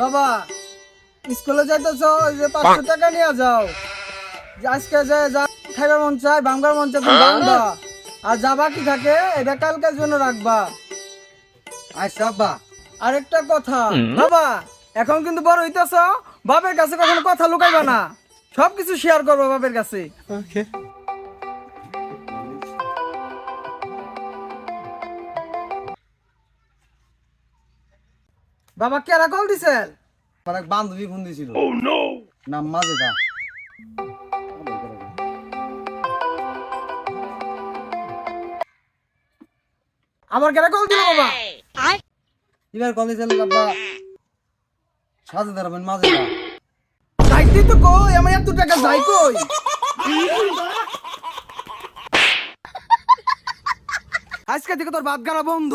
বাবা স্কুলে যাইতেছ যে 500 টাকা নিয়ে যাও, আজকে যে যা খাইবার মন চাই ভাঙ্গার মন চাই তুমি ভাঙবা, আর যা বাকি থাকে এটা কালকের জন্য রাখবা। আচ্ছা আব্বা। আরেকটা কথা বাবা, এখন কিন্তু বড় হইতেছ, বাপের কাছে কখনো কথা লুকাইবা না, সবকিছু শেয়ার করবো বাপের কাছে। ওকে। বাবা কেরা কল দিছেন? আমার এক বান্ধবী ফোন দিছিল। নাম মাজেদা। আবার কেরা কল দিল বাবা? এবার কল দিছিল আব্বা সাজেদা রবেন মাজেদা। যাইতে তো কই, আমার এত টাকা যাই কই? আজকে থেকে তোর ভাত গাড়া বন্ধ।